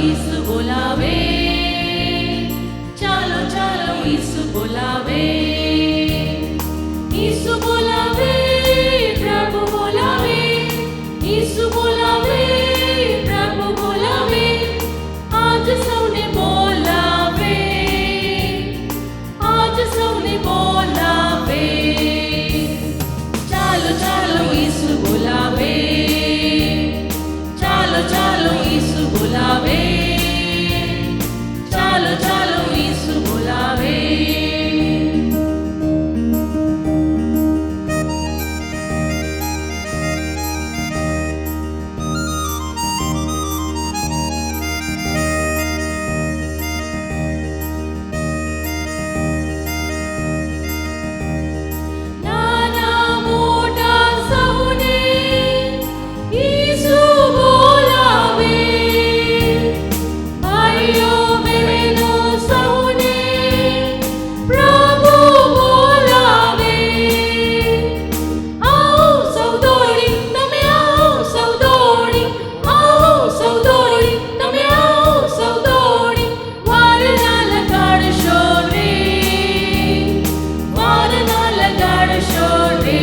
ઈસુ બોલાવે, ચાલો ચાલો ઈસુ બોલાવે, ઈસુ બોલાવે, પ્રભુ બોલાવે, ઈસુ બોલાવે, પ્રભુ બોલાવે, આજ સૌને બોલાવે, આજ સૌને બોલાવે, ચાલો ચાલો ઈસુ બોલાવે, ચાલો ચાલો ઈસુ બોલાવે, ચાલો ચાલો ઈસુ બોલાવે. નાના મોટા સૌને ઈસુ બોલાવે, ભાઈઓ બહેનો સૌને પ્રભુ બોલાવે. આવો સૌ દોડી, તમે આવો સૌ દોડી, આવો સૌ દોડી, તમે આવો સૌ દોડી, વાર ના લગાડશો રે, વાર ના લગાડશો રે.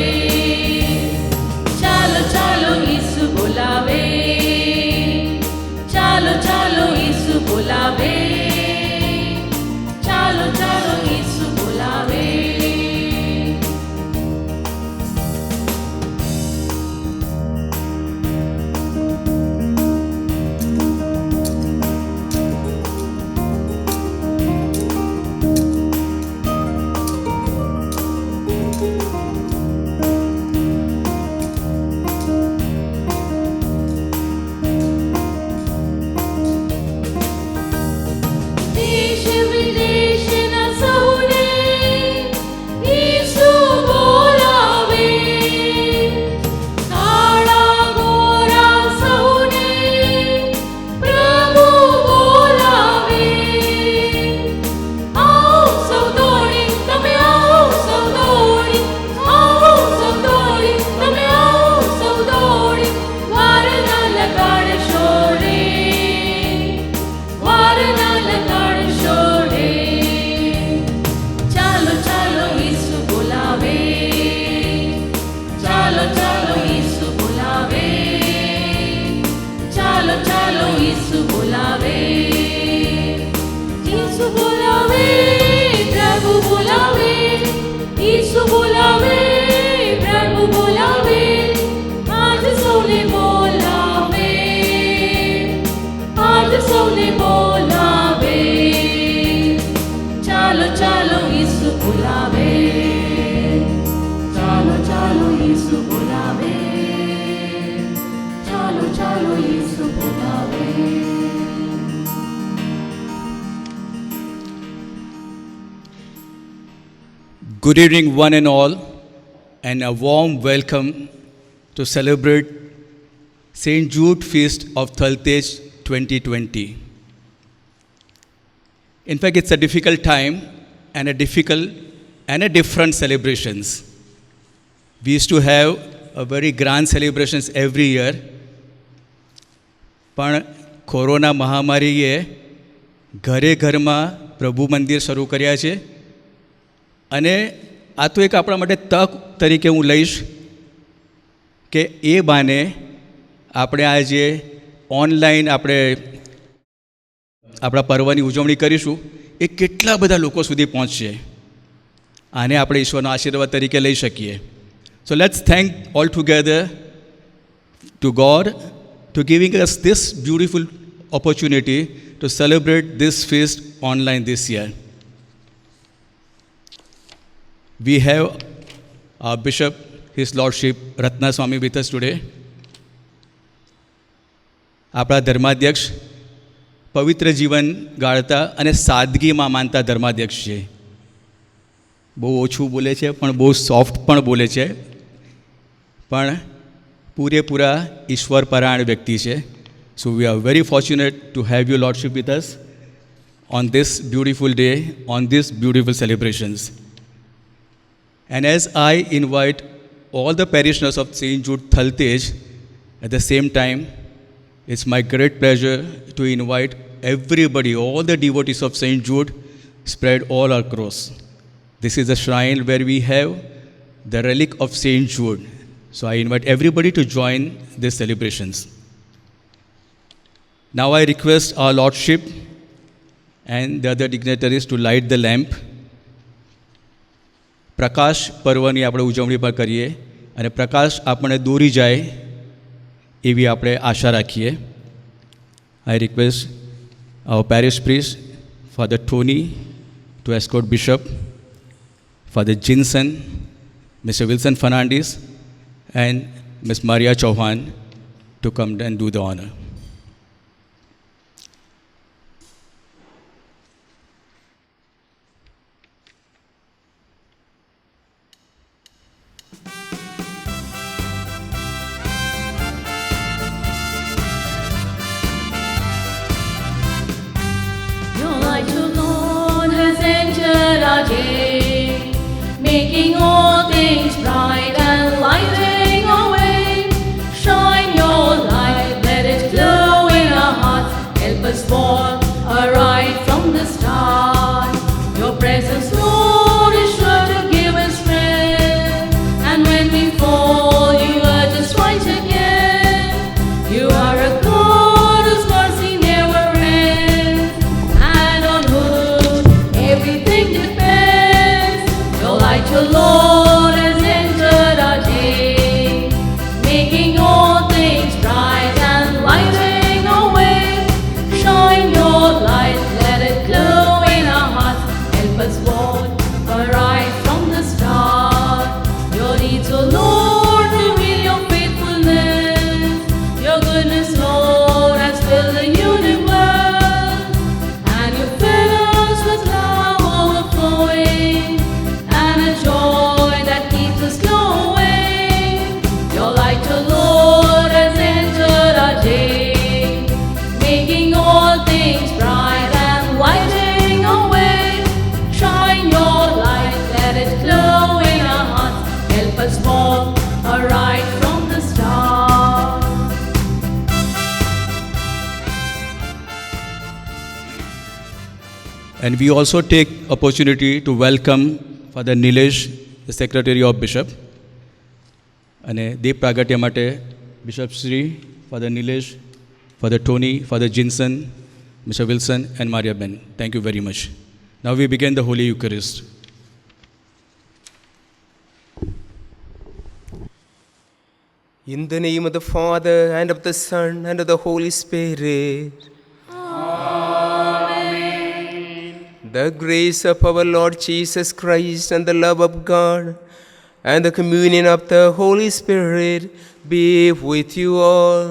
ચાલો ચાલો ઈસુ બોલાવે, ચાલો ચાલો ઈસુ બોલાવે, ચાલો ચાલો ઈસુ બોલાવે. દેશ વિદેશના સૌને ઈસુ બોલાવે, કાળા ગોરા સૌને પ્રભુ બોલાવે. આવો સૌ દોડી, તમે આવો સૌ દોડી, આવો સૌ દોડી, તમે આવો સૌ દોડી, વાર ના લગાડશો રે, વાર ના લગાડશો રે. ચાલો ચાલો ઈસુ બોલાવે, ચાલો ચાલો ઈસુ બોલાવે, ચાલો ચાલો ઈસુ બોલાવે, ઈસુ બોલાવે, પ્રભુ બોલાવે, ઈસુ બોલાવે, પ્રભુ બોલાવે, આજ સૌને બોલાવે, આજ સૌને બોલાવે. ચાલો ચાલો ઈસુ બોલાવે, ચાલો ચાલો ઈસુ બોલાવે, ચાલો ચાલો ઈસુ બોલાવે. Good evening, one and all, and a warm welcome to celebrate St. Jude Feast of Thaltej 2020. In fact, it's a difficult time and a different celebrations. We used to have a very grand celebrations every year, પણ corona મહામારીએ ઘરે ઘરમાં પ્રભુ મંદિર શરૂ કર્યા છે. અને આ તો એક આપણા માટે તક તરીકે હું લઈશ કે એ બાને આપણે આજે ઓનલાઈન આપણે આપણા પર્વની ઉજવણી કરીશું, એ કેટલા બધા લોકો સુધી પહોંચશે. આને આપણે ઈશ્વરનો આશીર્વાદ તરીકે લઈ શકીએ. So let's thank all together to God to giving us this beautiful opportunity to celebrate this feast online this year. We have our Bishop, His Lordship Ratna Swami with us today. આપણા ધર્માધ્યક્ષ પવિત્ર જીવન ગાળતા અને સાદગીમાં માનતા ધર્માધ્યક્ષ છે. બહુ ઓછું બોલે છે પણ બહુ સોફ્ટ પણ બોલે છે, પણ પૂરેપૂરા ઈશ્વરપરાયણ વ્યક્તિ છે. So we are very fortunate to have your Lordship with us on this beautiful day, on these beautiful celebrations. And as I invite all the parishioners of St. Jude Thaltej, at the same time, it's my great pleasure to invite everybody, all the devotees of St. Jude, spread all across. This is a shrine where we have the relic of St. Jude. So I invite everybody to join these celebrations. Now I request our Lordship and the other dignitaries to light the lamp. પ્રકાશ પર્વની આપણે ઉજવણી પણ કરીએ અને પ્રકાશ આપણને દોરી જાય એવી આપણે આશા રાખીએ. I request our parish priest, Father Tony, to escort Bishop, Father Jinsen, Mr. Wilson Fernandez, and Ms. Maria Chauhan to come and do the honor. Your light, O Lord, has entered our day, making all things bright and lighting our way. Shine your light, let it glow in our hearts. Help us walk aright from the start. Your presence, Lord, is sure to give us strength. And when we fall, you urge us right again. You are a God whose mercy never ends, and on whom everything depends. Your light, your Lord, has entered our day, making all things bright and lighting our way. Shine your light, let it glow in our hearts. Help us walk aright from the start. Your needs, O Lord, reveal your faithfulness. Your goodness, Lord, has filled the universe, and you fill us with love overflowing, and a joy that keeps us glowing. Your light, O Lord, has entered our day, making all things bright and lighting our way. Shine your light, let it glow in our hearts. Help us walk aright from the start. And we also take opportunity to welcome Father Nilesh, the Secretary of Bishop. અને દીપ પ્રાગટ્ય માટે bishop Shri, Father Nilesh, Father Tony, Father Jinsen, Mr. Wilson and Maria Ben. Thank you very much. Now we begin the Holy Eucharist. In the name of the Father, and of the Son, and of the Holy Spirit. Amen. The grace of our Lord Jesus Christ, and the love of God, and the communion of the Holy Spirit be with you all.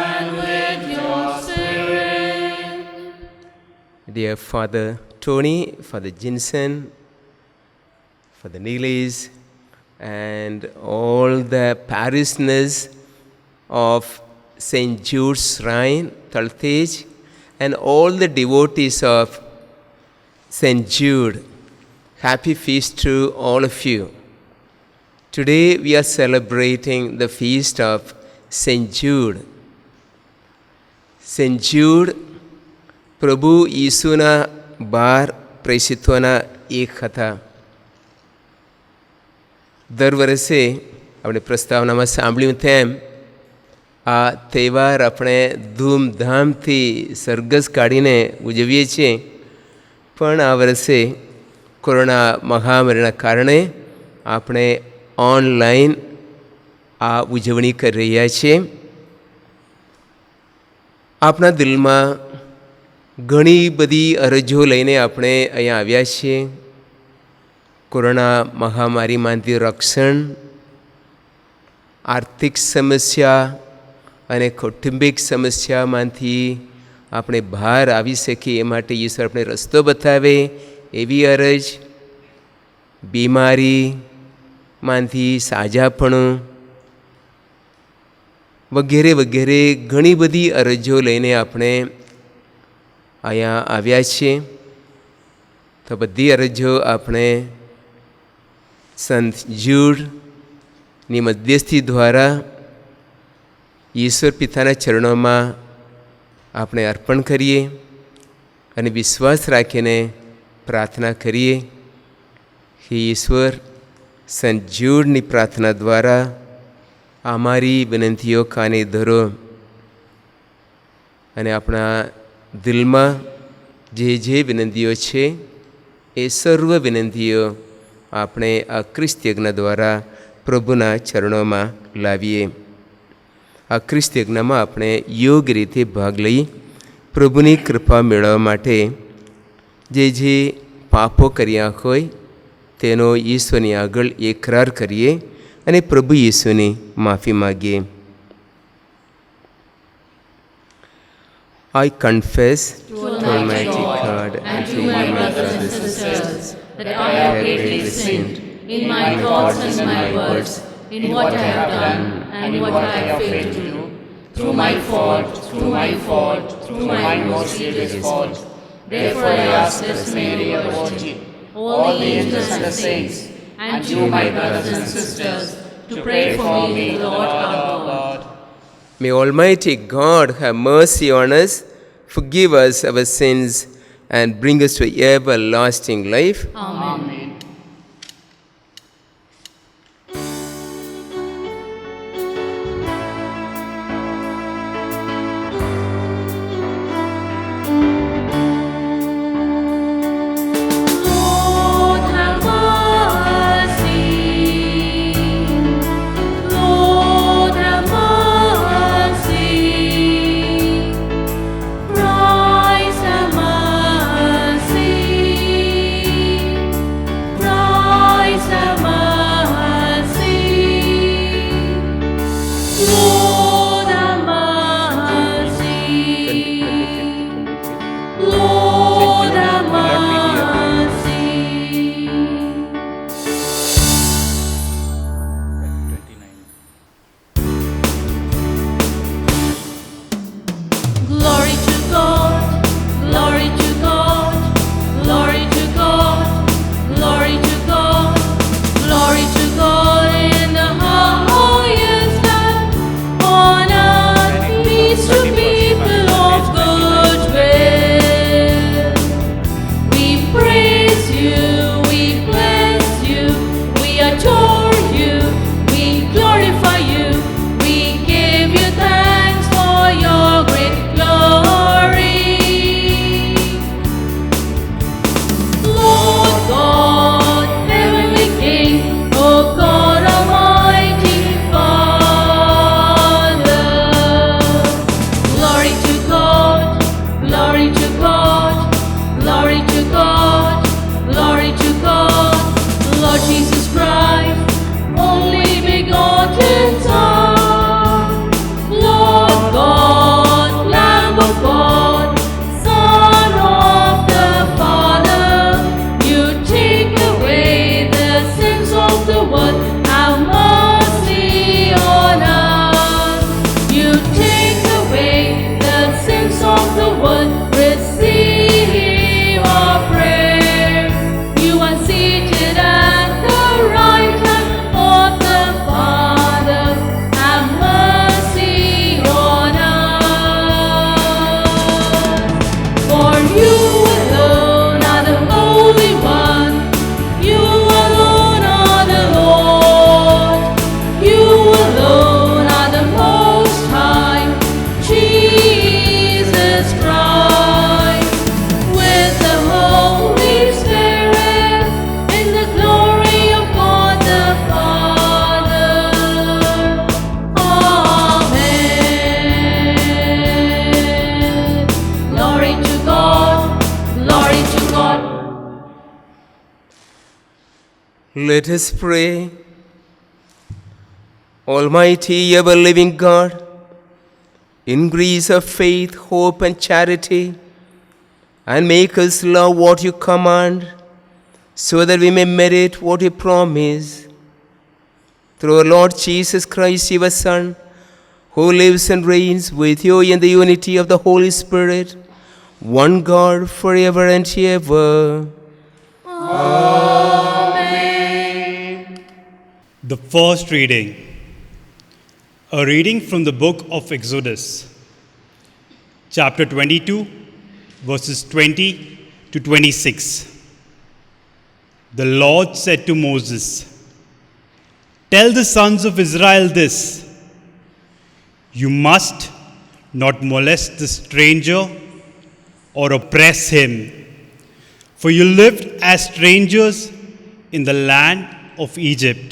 And with your spirit. Dear Father Tony, Father Jinsen, Father Nilesh, and all the parishioners of St. Jude's Shrine, Taltej, and all the devotees of St. Jude, happy feast to all of you. Today we are celebrating the feast of St. Jude. St. Jude, પ્રભુ ઈસુના 12 પ્રેષિતોના એક હતા. દર વર્ષે આપણે પ્રસ્તાવનામાં સાંભળ્યું તેમ આ તહેવાર આપણે ધૂમધામથી સરઘસ કાઢીને ઉજવીએ છીએ, પણ આ વર્ષે કોરોના મહામારીના કારણે આપણે ઓનલાઈન આ ઉજવણી કરી રહ્યા છીએ. આપણા દિલમાં ઘણી બધી અરજો લઈને આપણે અહીંયા આવ્યા છીએ. કોરોના મહામારીમાંથી રક્ષણ, આર્થિક સમસ્યા અને કૌટુંબિક સમસ્યામાંથી આપણે બહાર આવી શકીએ એ માટે ઈશ્વર આપણે રસ્તો બતાવે એવી અરજ, બીમારીમાંથી સાજાપણું વગેરે વગેરે ઘણી બધી અરજો લઈને આપણે અહીંયા આવ્યા છીએ. તો બધી અરજો આપણે સંત જ્યુડની મધ્યસ્થી દ્વારા ઈશ્વર પિતાના ચરણોમાં આપણે અર્પણ કરીએ અને વિશ્વાસ રાખીને પ્રાર્થના કરીએ કે ઈશ્વર સંત જ્યુડની પ્રાર્થના દ્વારા અમારી વિનંતીઓ કાને ધરો અને આપણા દિલમાં જે વિનંતીઓ છે એ સર્વ વિનંતીઓ આપણે આ ખ્રિસ્ત યજ્ઞ દ્વારા પ્રભુના ચરણોમાં લાવીએ. આ ખ્રિસ્ત યજ્ઞમાં આપણે યોગ્ય રીતે ભાગ લઈ પ્રભુની કૃપા મેળવવા માટે જે પાપો કર્યા હોય તેનો ઈશ્વરની આગળ એકરાર કરીએ અને પ્રભુ ઈશ્વરની માફી માગીએ. I confess to Almighty God and to my brothers and sisters that I have greatly sinned in my thoughts and my words, in what I have done and what I have failed to do, through my fault, through my most serious fault. Therefore I ask this Mary, your Virgin, all the angels and the saints, and you, my brothers and sisters, to pray for me to the Lord our God. May Almighty God have mercy on us, forgive us our sins, and bring us to everlasting life. Amen. Lord, have mercy. Lord, have mercy. Christ, have mercy. Christ, have mercy. Lord, have mercy. Lord, have mercy. Glory to God, glory to God, glory to God, glory to God, glory to God in the highest heaven. On earth peace to people of good will. We praise you, we bless you, we adore you, we glorify you, we give you thanks for your great glory. Lord God, heavenly King, O God Almighty Father. Glory to God, glory to God, glory to God, glory to God. Lord Jesus Christ, only begotten Son. Lord God, Lamb of God, Son of the Father, you take away the sins of the world. Have mercy on us. You take away the sins of the world. Receive our prayer. You are seated at the right hand of the Father. Have mercy on us. For you alone are the Holy One. You alone are the Lord. You alone are the Most High. Jesus Christ. With the Holy Spirit, in the glory of God the Father. Amen. Glory to God, glory to God. Let us pray. Almighty, ever-living God, increase our faith, hope, and charity, and make us love what you command, so that we may merit what you promise. Through our Lord Jesus Christ, your Son, who lives and reigns with you in the unity of the Holy Spirit, one God forever and ever. The first reading. A reading from the book of Exodus, chapter 22, verses 20 to 26. The Lord said to Moses, "Tell the sons of Israel this: you must not molest the stranger or oppress him, for you lived as strangers in the land of Egypt.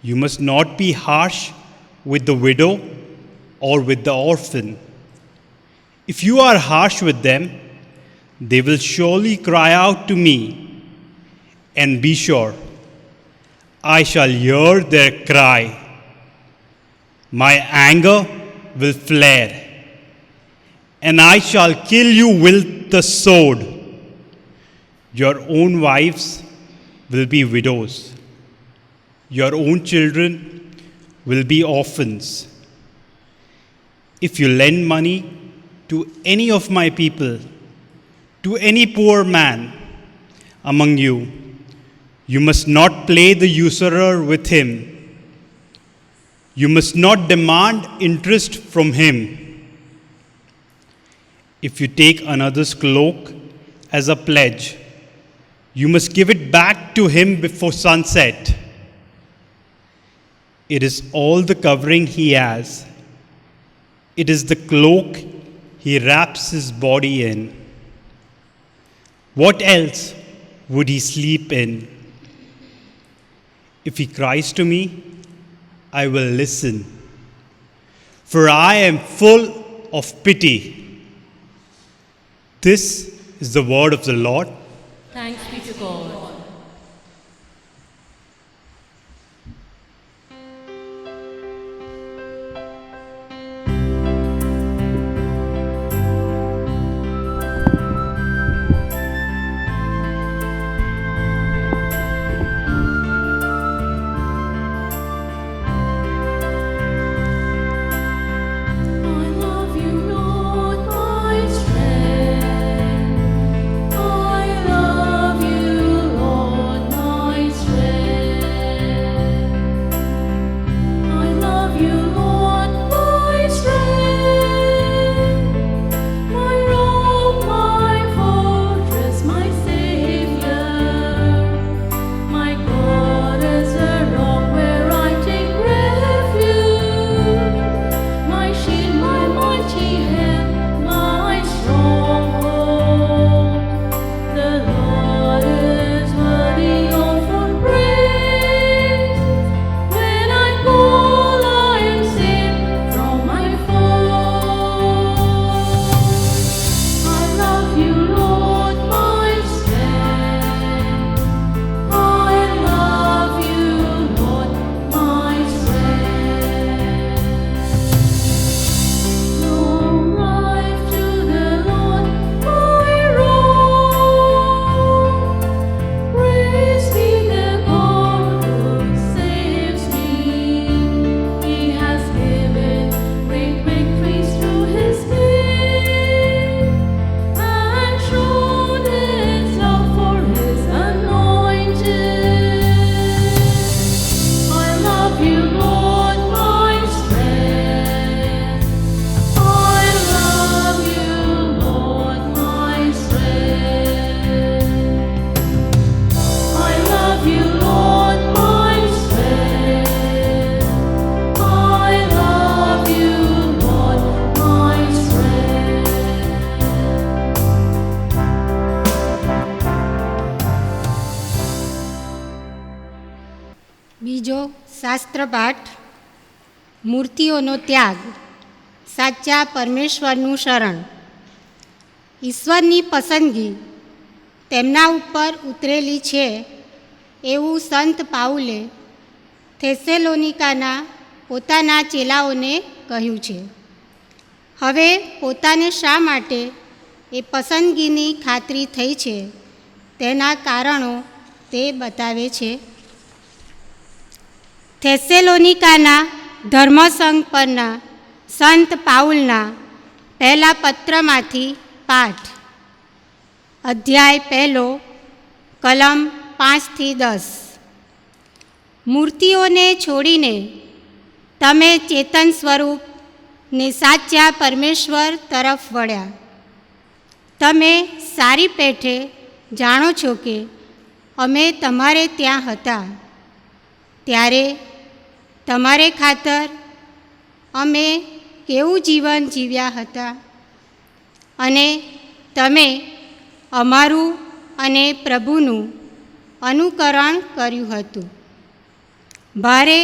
You must not be harsh with the widow or with the orphan. If you are harsh with them, they will surely cry out to me, and be sure, I shall hear their cry. My anger will flare, and I shall kill you with the sword. Your own wives will be widows. Your own children will be orphans. If you lend money to any of my people, to any poor man among you, you must not play the usurer with him. You must not demand interest from him. If you take another's cloak as a pledge, you must give it back to him before sunset. It is all the covering he has. It is the cloak he wraps his body in. What else would he sleep in? If he cries to me, I will listen, for I am full of pity." This is the word of the Lord. Thanks be to God. I love you, Lord, my strength. I love you, Lord, my strength. I love you, Lord, my strength. My rock, my fortress, my Savior. My God is a rock where I take refuge. My shield, my mighty hand, my stronghold. The Lord is worthy of all praise. When I call, I am saved from my foes. I love you, Lord, my strength. I love you, Lord, my strength. Long life to the Lord, my rock. Praise be the God who saves me. He has given great victories through his name, and shown his love for his anointed. I love you, Lord, my strength. I love you, Lord, my strength. I love you, Lord, my strength. I love you, Lord, my strength. બીજો શાસ્ત્રપાઠ મૂર્તિઓનો ત્યાગ, સાચા પરમેશ્વરનું શરણ. ઈશ્વરની પસંદગી તેમના ઉપર ઉતરેલી છે એવું સંત પાઉલે થેસેલોનિકાના પોતાના ચેલાઓને કહ્યું છે. હવે પોતાને શા માટે એ પસંદગીની ખાતરી થઈ છે તેના કારણો તે બતાવે છે. થેસેલોનિકાના ધર્મસંઘ પરના સંત પાઉલના પહેલા પત્રમાંથી પાઠ. અધ્યાય 1, કલમ 5-10. મૂર્તિઓને છોડીને તમે ચેતન સ્વરૂપ ને સાચા પરમેશ્વર તરફ વળ્યા. તમે સારી પેઠે જાણો છો કે અમે તમારે ત્યાં હતા ત્યારે તમારે ખાતર અમે કેવું જીવન જીવ્યા હતા અને તમે અમારું અને પ્રભુનું અનુકરણ કર્યું હતું. ભારે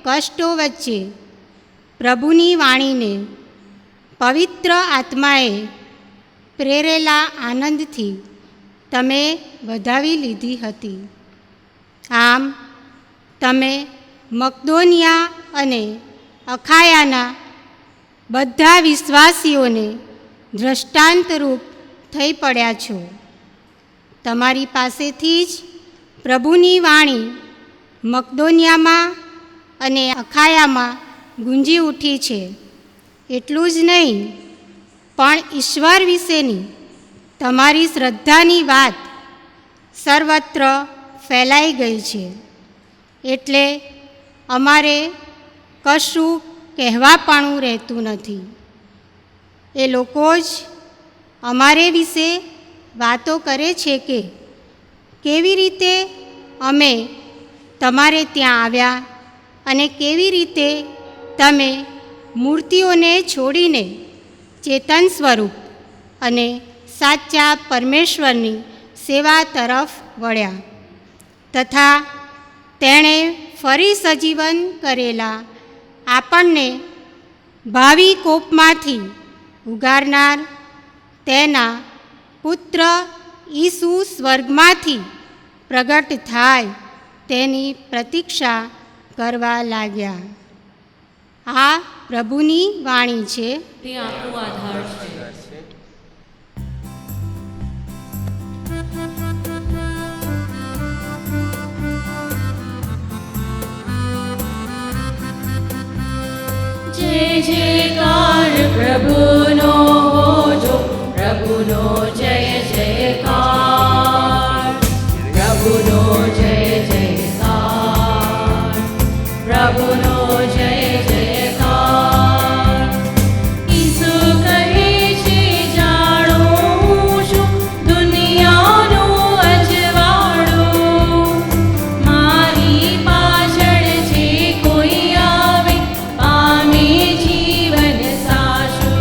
કષ્ટો વચ્ચે પ્રભુની વાણીને પવિત્ર આત્માએ પ્રેરેલા આનંદથી તમે વધાવી લીધી હતી. આમ તમે મકદોનિયા અને અખાયાના બધા વિશ્વાસીઓને દૃષ્ટાંતરૂપ થઈ પડ્યા છો. તમારી પાસેથી જ પ્રભુની વાણી મકદોનિયામાં અને અખાયામાં ગુંજી ઉઠી છે. એટલું જ નહીં, પણ ઈશ્વર વિશેની તમારી શ્રદ્ધાની વાત સર્વત્ર ફેલાઈ ગઈ છે. એટલે અમારે કશું કહેવાપણું રહેતું નથી. એ લોકો જ અમારે વિશે વાતો કરે છે કે કેવી રીતે અમે તમારે ત્યાં આવ્યા અને કેવી રીતે તમે મૂર્તિઓને છોડીને ચેતન સ્વરૂપ અને સાચા પરમેશ્વરની સેવા તરફ વળ્યા તથા તેણે ફરી સજીવન કરેલા આપણને ભાવિ કોપમાંથી ઉગારનાર તેના પુત્ર ઈસુ સ્વર્ગમાંથી પ્રગટ થાય તેની પ્રતીક્ષા કરવા લાગ્યા. આ પ્રભુની વાણી છે. તે આપણો આધાર છે. જય જયકાર પ્રભુનો હોજો, પ્રભુનો જય જયકાર, પ્રભુનો જય જયકાર, પ્રભુનો જય જયકાર. ઈસુ કહે છે જાણો હું છું દુનિયાનું અજવાળું, મારી પાછળ જે કોઈ આવે પામે જીવન સાચું.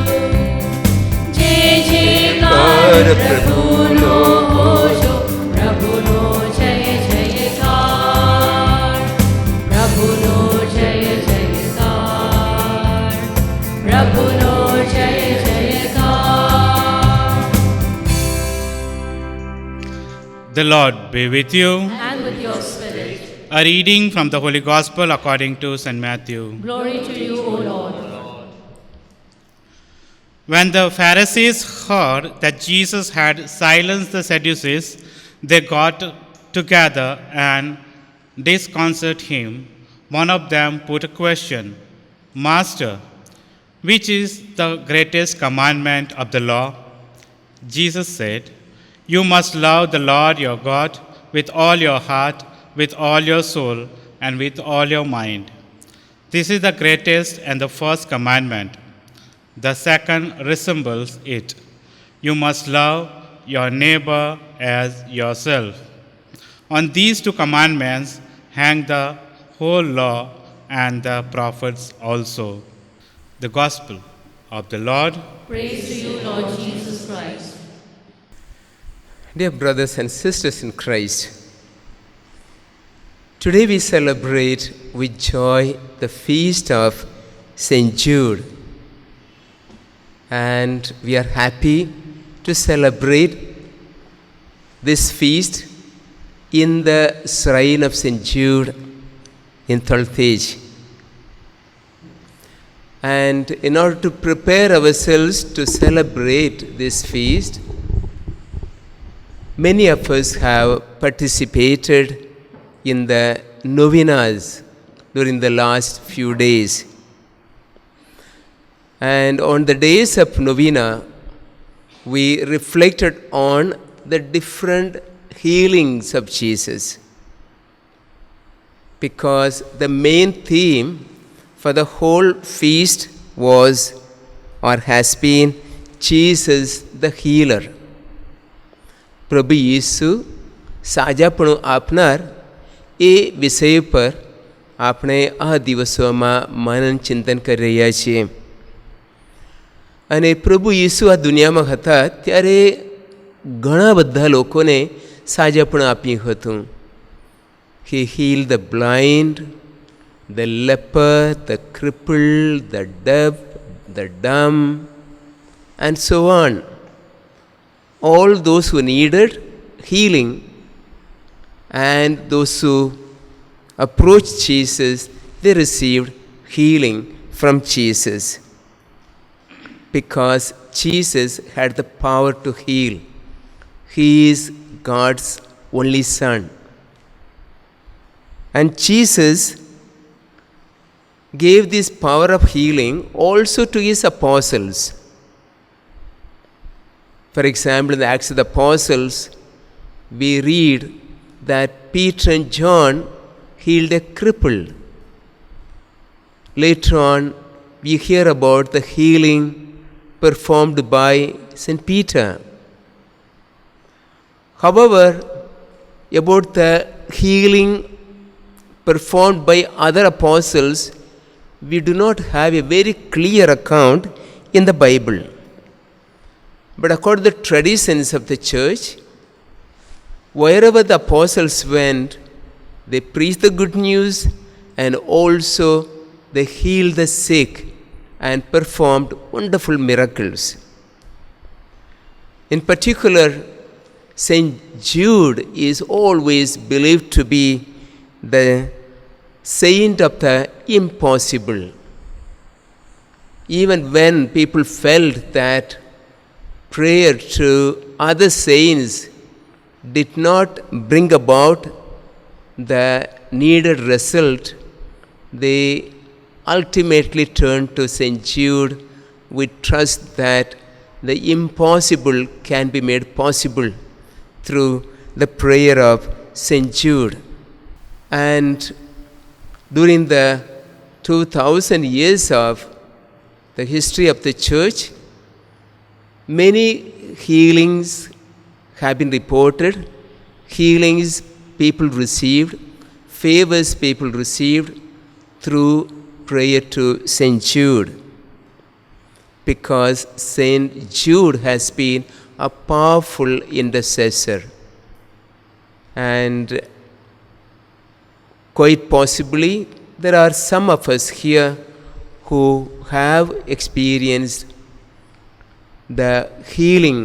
જય જયકાર પ્રભુનો હોજો, પ્રભુનો જય જયકાર, પ્રભુનો જય જયકાર, પ્રભુનો જય જયકાર. The Lord be with you. And with your spirit. A reading from the Holy Gospel according to St. Matthew. Glory to you, O Lord. When the Pharisees heard that Jesus had silenced the Sadducees, they got together and disconcerted him. One of them put a question, Master, which is the greatest commandment of the law? Jesus said, You must love the Lord your God with all your heart, with all your soul, and with all your mind. This is the greatest and the first commandment. The second resembles it. You must love your neighbor as yourself. On these two commandments hang the whole law and the prophets also. The Gospel of the Lord. Praise to you, Lord Jesus Christ. Dear brothers and sisters in Christ, today we celebrate with joy the feast of St. Jude. And we are happy to celebrate this feast in the shrine of St. Jude in Thaltej. And in order to prepare ourselves to celebrate this feast, many of us have participated in the novenas during the last few days. And on the days of novena, we reflected on the different healings of Jesus. Because the main theme for the whole feast was or has been Jesus the healer. પ્રભુ ઈસુ સાજાપણું આપનાર એ વિષય પર આપણે આ દિવસોમાં મનન ચિંતન કરી રહ્યા છીએ. અને પ્રભુ ઈસુ આ દુનિયામાં હતા ત્યારે ઘણા બધા લોકોને સાજાપણું આપ્યું હતું. He healed the blind, the leper, the crippled, the deaf, the dumb, and so on. All those who needed healing and those who approached Jesus, they received healing from Jesus because Jesus had the power to heal. He is God's only Son. And Jesus gave this power of healing also to his apostles. For example, in the Acts of the Apostles, we read that Peter and John healed a cripple. Later on, we hear about the healing performed by St. Peter. However, about the healing performed by other apostles, we do not have a very clear account in the Bible. But according to the traditions of the church, wherever the apostles went, they preached the good news and also they healed the sick and performed wonderful miracles. In particular, St. Jude is always believed to be the saint of the impossible. Even when people felt that prayer to other saints did not bring about the needed result, they ultimately turned to St. Jude with trust that the impossible can be made possible through the prayer of St. Jude. And during the 2000 years of the history of the church, many healings have been reported, healings people received, favors people received through prayer to St. Jude. Because St. Jude has been a powerful intercessor. And quite possibly, there are some of us here who have experienced the healing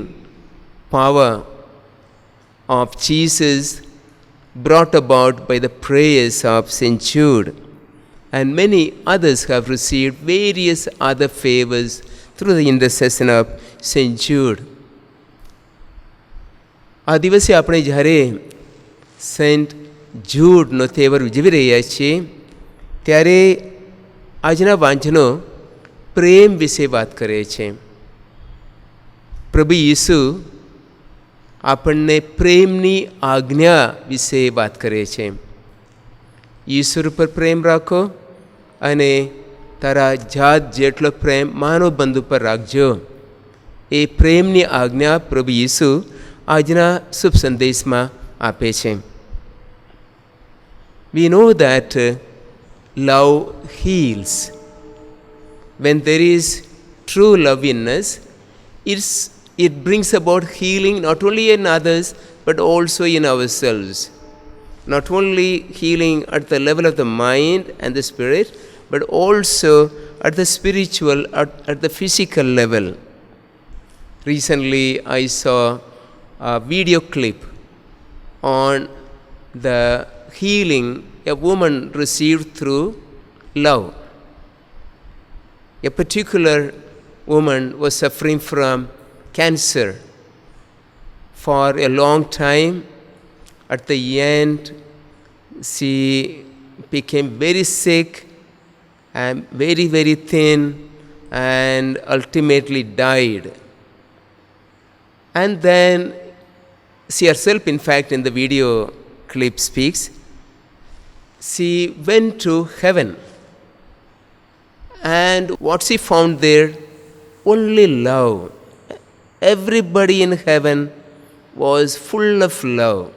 power of Jesus brought about by the prayers of St. Jude. And many others have received various other favors through the intercession of St. Jude. આ દિવસે આપણે જ્યારે Saint જૂડનો તહેવાર ઉજવી રહ્યા છીએ ત્યારે આજના વાંચનો પ્રેમ વિશે વાત કરે છે. પ્રભુ ઈસુ આપણને પ્રેમની આજ્ઞા વિશે વાત કરે છે. ઈશ્વર પર પ્રેમ રાખો અને તારા જાત જેટલો પ્રેમ માનવ બંધુ પર રાખજો. એ પ્રેમની આજ્ઞા પ્રભુ ઈસુ આજના શુભ સંદેશમાં આપે છે. We know that love heals. When there is true love in us, it brings about healing not only in others but also in ourselves. Not only healing at the level of the mind and the spirit, but also at the spiritual, at the physical level. Recently, I saw a video clip on the healing a woman received through love. A particular woman was suffering from cancer for a long time. At the end, she became very sick and very, very thin and ultimately died. And then she herself, in fact, in the video clip speaks, she went to heaven. And what she found there only love. Everybody in heaven was full of love.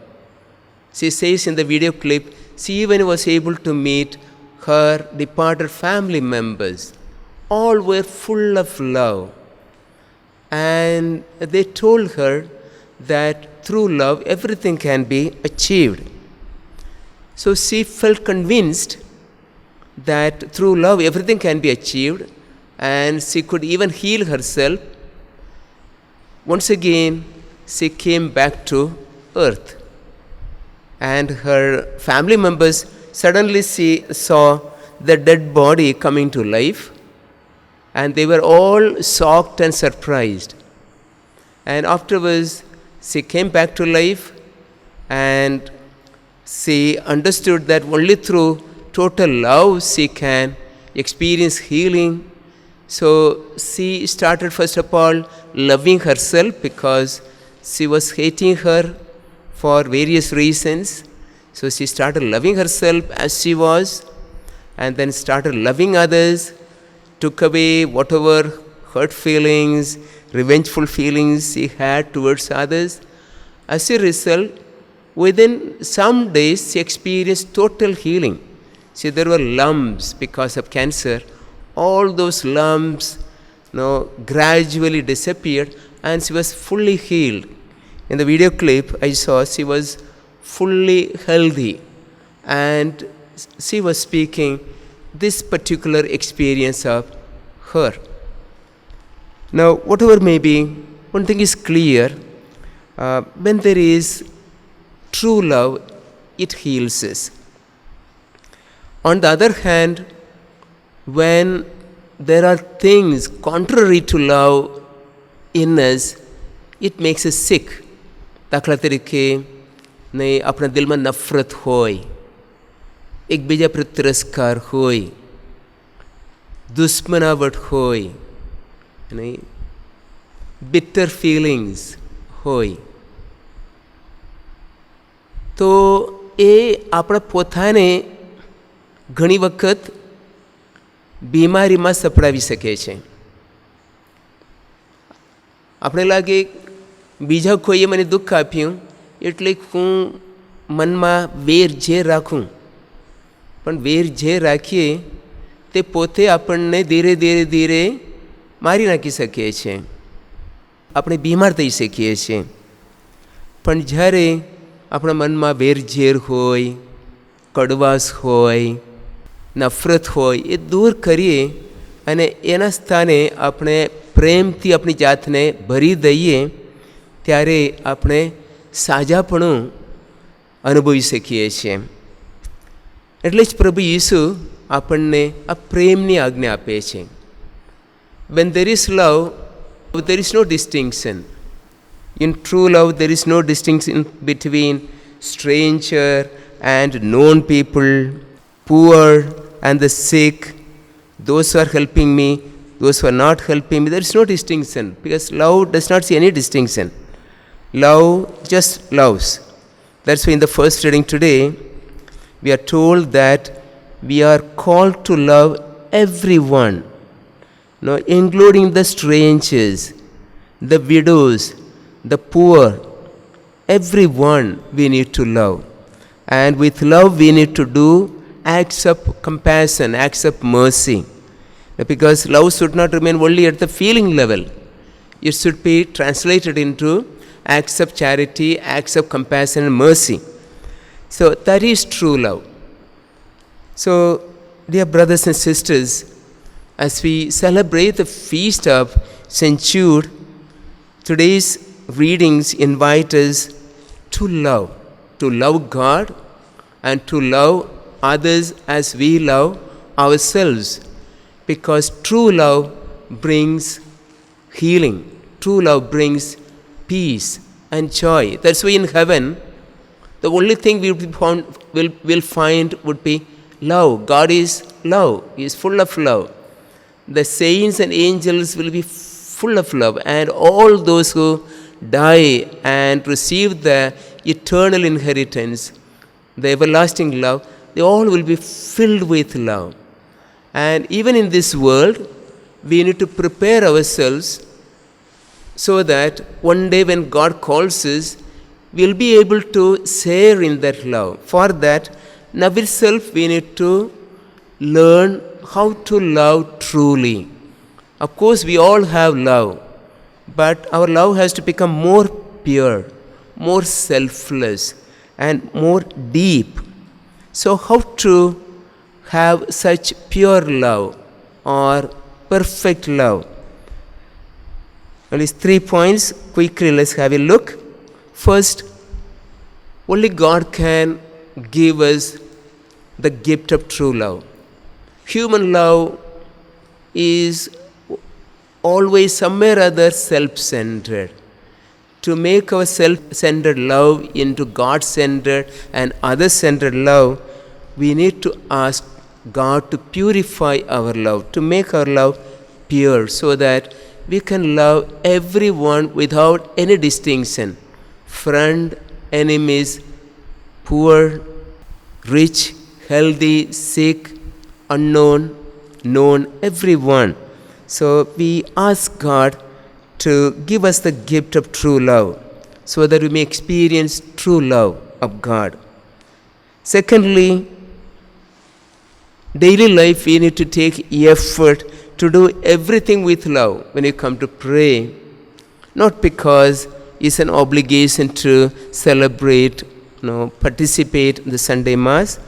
She says in the video clip, she even was able to meet her departed family members. All were full of love. And they told her that through love everything can be achieved. So she felt convinced that through love everything can be achieved, and she could even heal herself. Once again, she came back to earth. And her family members, suddenly she saw the dead body coming to life, and they were all shocked and surprised. And afterwards, she came back to life, and she understood that only through total love she can experience healing. So she started first of all loving herself, because she was hating her for various reasons. So she started loving herself as she was, and then started loving others, took away whatever hurt feelings, revengeful feelings she had towards others. As a result, within some days she experienced total healing. See, there were lumps because of cancer. All those lumps gradually disappeared, and she was fully healed. In the video clip I saw, she was fully healthy, and she was speaking this particular experience of her. Now, whatever may be, one thing is clear. When there is true love, it heals us. On the other hand, when there are things contrary to love in us, it makes us sick. દાખલા તરીકે નહીં આપણા દિલમાં નફરત હોય, એકબીજા પર તિરસ્કાર હોય, દુશ્મનાવટ હોય, નહીં bitter feelings હોય, તો એ આપણા પોતાને ઘણી વખત બીમારીમાં સપડાવી શકે છે. આપણે લાગે બીજા કોઈએ મને દુઃખ આપ્યું એટલે હું મનમાં વેર ઝેર રાખું, પણ વેર ઝેર રાખીએ તે પોતે આપણને ધીરે ધીરે ધીરે મારી નાખી શકીએ છીએ, આપણે બીમાર થઈ શકીએ છીએ. પણ જ્યારે આપણા મનમાં વેર ઝેર હોય, કડવાશ હોય, નફરત હોય, એ દૂર કરીએ અને એના સ્થાને આપણે પ્રેમથી આપણી જાતને ભરી દઈએ, ત્યારે આપણે સાજાપણું અનુભવી શકીએ છીએ. એટલે જ પ્રભુ ઈસુ આપણને આ પ્રેમની આજ્ઞા આપે છે. When there is love, there is no distinction. In true love, there is no distinction between stranger and known people, poor and the sick, those who are helping me, those who are not helping me. There is no distinction, because love does not see any distinction. Love just loves. That's why in the first reading today, we are told that we are called to love everyone, including the strangers, the widows, the poor. Everyone we need to love. And with love we need to do acts of compassion, acts of mercy. Because love should not remain only at the feeling level. It should be translated into acts of charity, acts of compassion and mercy. So that is true love. So, dear brothers and sisters, as we celebrate the feast of St. Jude, today's readings invite us to love God and to love others as we love ourselves, because true love brings healing, true love brings peace and joy. That's why in heaven, the only thing we'll find would be love. God is love. He is full of love. The saints and angels will be full of love, and all those who die and receive the eternal inheritance, the everlasting love, they all will be filled with love. And even in this world, we need to prepare ourselves so that one day when God calls us, we'll be able to share in that love. For that, now itself we need to learn how to love truly. Of course, we all have love, but our love has to become more pure, more selfless, and more deep. So, how to have such pure love or perfect love? Only 3 points. Quickly, let's have a look. First, only God can give us the gift of true love. Human love is always somewhere or other self-centered. To make our self-centered love into God-centered and other-centered love, we need to ask God to purify our love, to make our love pure, so that we can love everyone without any distinction. Friend, enemies, poor, rich, healthy, sick, unknown, known, everyone. So we ask God to give us the gift of true love, so that we may experience true love of God. Secondly, daily life we need to take effort to do everything with love when you come to pray, not because it's an obligation to celebrate, participate in the Sunday Mass,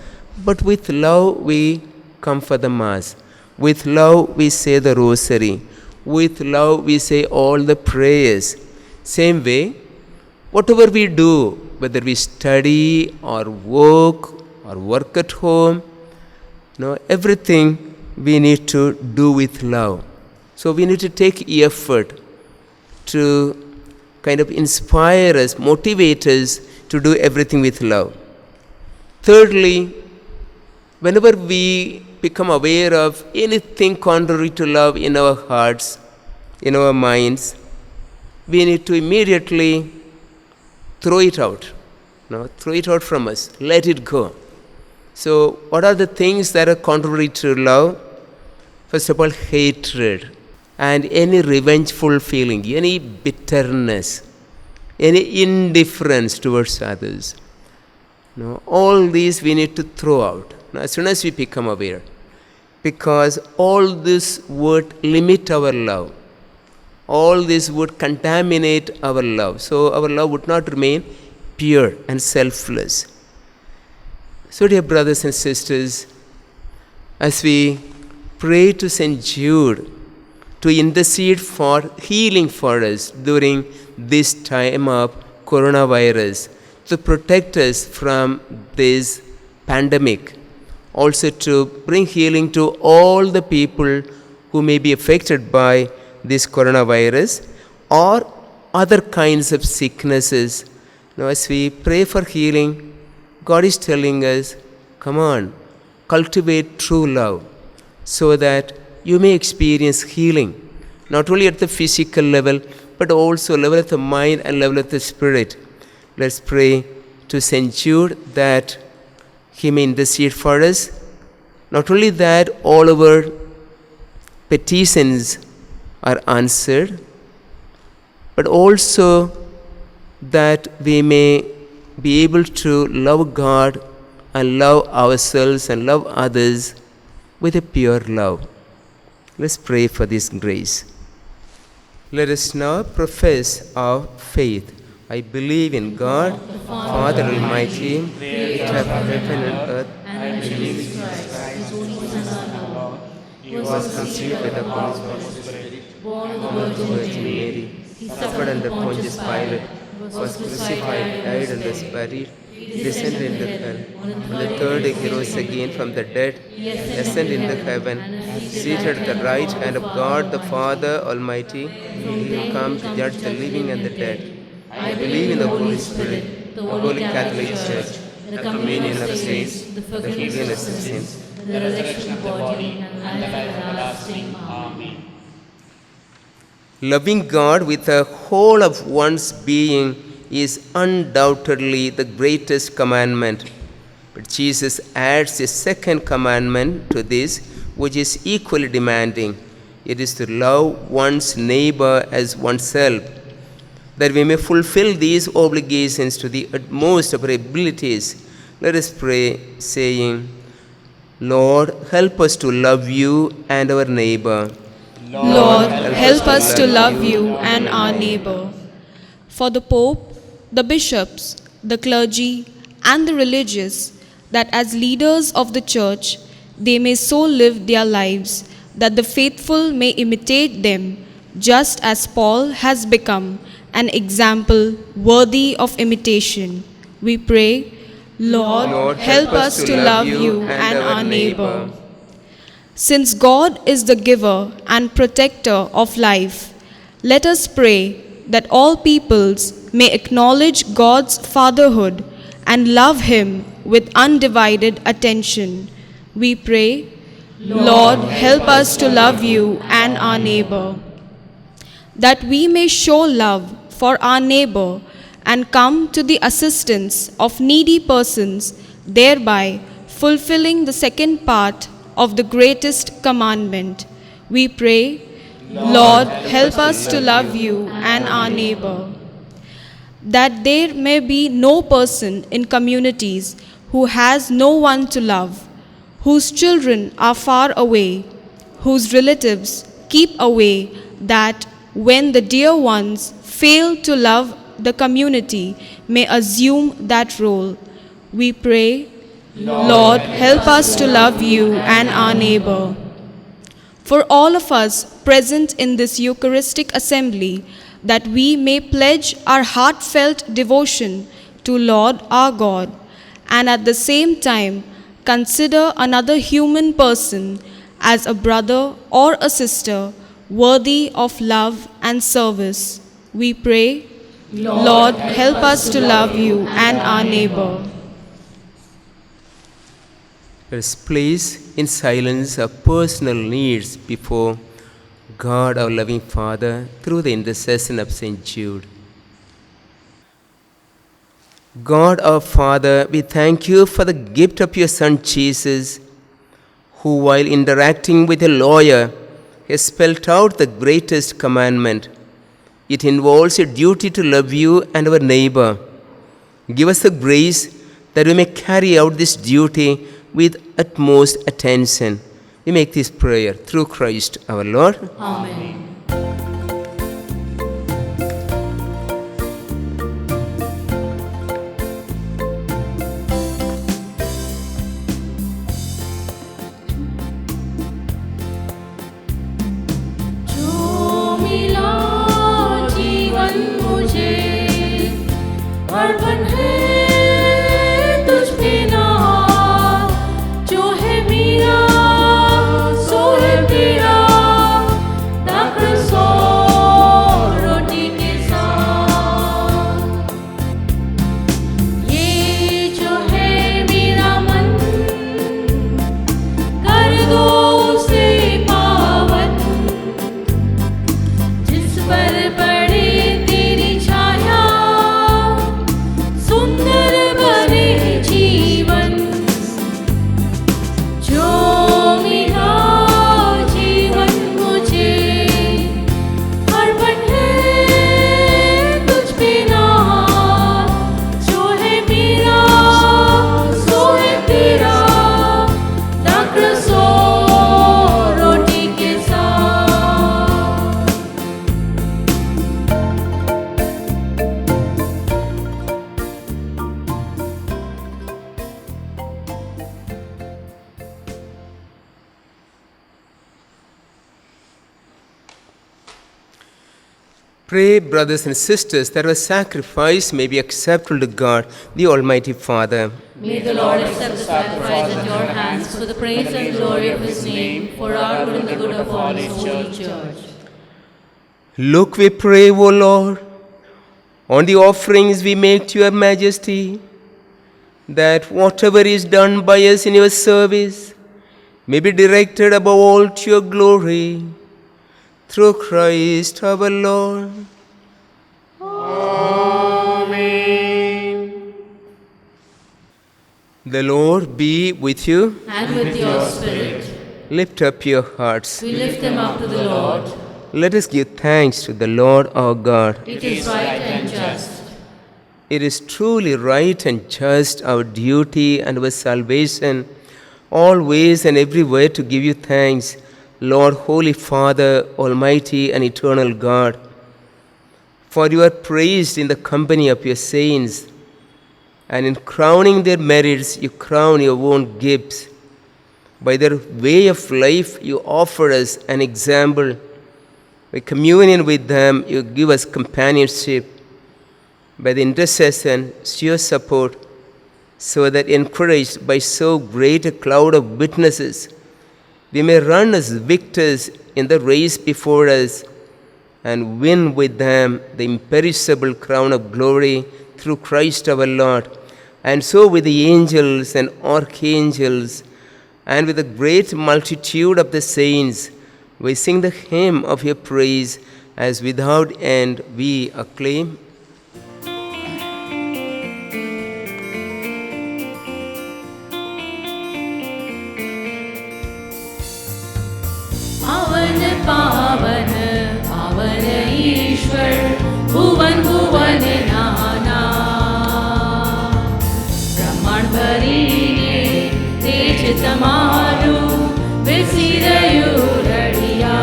but with love we come for the Mass. With love we say the Rosary. With love we say all the prayers. Same way, whatever we do, whether we study or work at home, everything we need to do with love. So we need to take effort to kind of inspire us, motivate us to do everything with love. Thirdly, whenever we become aware of anything contrary to love in our hearts, in our minds, we need to immediately throw it out. Throw it out from us. Let it go. So, what are the things that are contrary to love? First of all, hatred and any revengeful feeling, any bitterness, any indifference towards others. All these we need to throw out as soon as we become aware, because all this would limit our love. All this would contaminate our love. So our love would not remain pure and selfless. So, dear brothers and sisters, as we pray to St. Jude to intercede for healing for us during this time of coronavirus, to protect us from this pandemic, also to bring healing to all the people who may be affected by this coronavirus or other kinds of sicknesses. Now, as we pray for healing, God is telling us, come on, cultivate true love so that you may experience healing, not only at the physical level, but also level of the mind and level of the spirit. Let's pray to St. Jude that he may intercede for us. Not only that, all our petitions are answered, but also that we may be able to love God and love ourselves and love others with a pure love. Let's pray for this grace. Let us now profess our faith. I believe in God, Father Almighty, creator of heaven and earth, and in Jesus Christ, his only Son, our Lord. He was conceived by the Holy Spirit, born of the Virgin Mary. He suffered under Pontius Pilate, was crucified, died, and was buried. He descended into hell. On the third day he rose again from the dead, ascended into heaven, seated at the right hand of God the Father Almighty. He will come to judge the living and the dead. I believe in the Holy Spirit, the Holy Catholic Church, the communion of saints, the forgiveness of sins, the resurrection of the body, and life everlasting. Amen. Loving God with the whole of one's being is undoubtedly the greatest commandment. But Jesus adds a second commandment to this, which is equally demanding. It is to love one's neighbor as oneself, that we may fulfill these obligations to the utmost of our abilities. Let us pray, saying, Lord, help us to love you and our neighbor. Lord, help us to love you and our neighbor. For the Pope, the bishops, the clergy, and the religious, that as leaders of the Church, they may so live their lives that the faithful may imitate them, just as Paul has become an example worthy of imitation. We pray, Lord, help us to love you and our neighbor. Since God is the giver and protector of life, let us pray that all peoples may acknowledge God's fatherhood and love him with undivided attention. We pray, Lord, help us to love you and our neighbor, that we may show love for our neighbor and come to the assistance of needy persons, thereby fulfilling the second part of the greatest commandment. We pray, Lord, help us to love you and our neighbor, that there may be no person in communities who has no one to love, whose children are far away, whose relatives keep away, that when the dear ones fail to love, the community may assume that role. We pray, Lord, help us to love you and our neighbor. For all of us present in this Eucharistic assembly, that we may pledge our heartfelt devotion to Lord our God, and at the same time consider another human person as a brother or a sister worthy of love and service. We pray, Lord, help us to love you and our neighbor. Let us place in silence our personal needs before God, our loving Father, through the intercession of St. Jude. God, our Father, we thank you for the gift of your Son Jesus, who, while interacting with a lawyer, has spelled out the greatest commandment. It involves a duty to love you and our neighbor. Give us the grace that we may carry out this duty with utmost attention. We make this prayer through Christ our Lord. Amen. जो मिला जीवन मुझे अर्पण है तुझ बिना, जो है मेरा सो है तेरा, दाखल सो रोटी के साथ। ये जो है मेरा मन, कर दो उसे पावन, जिस पर पड़े तेरी छाया, सुंदर बने जीवन। जो मिला जीवन मुझे अर्पण है तुझ बिना, जो है मेरा सो है तेरा, दाखल सो रोटी के साथ। Pray, brothers and sisters, that our sacrifice may be acceptable to God, the Almighty Father. May the Lord accept the sacrifice at your hands for the praise and glory of his name, for our good and the good of all his holy church. Look, we pray, O Lord, on the offerings we make to your majesty, that whatever is done by us in your service may be directed above all to your glory. Through Christ our Lord. Amen. The Lord be with you. And with your spirit. Lift up your hearts. We lift them up to the Lord. Let us give thanks to the Lord our God. It is right and just. It is truly right and just, our duty and our salvation, always and everywhere to give you thanks, Lord, Holy Father, Almighty and Eternal God. For you are praised in the company of your saints, and in crowning their merits, you crown your own gifts. By their way of life, you offer us an example. By communion with them, you give us companionship. By the intercession, your support, so that encouraged by so great a cloud of witnesses, we may run as victors in the race before us and win with them the imperishable crown of glory through Christ our Lord. And so with the angels and archangels and with the great multitude of the saints, we sing the hymn of your praise, as without end we acclaim. पावन पावन पावन ईश्वर भुवन भुवन नाना ब्रह्मांड भरीने तेज तमारू विसिरयु रड़िया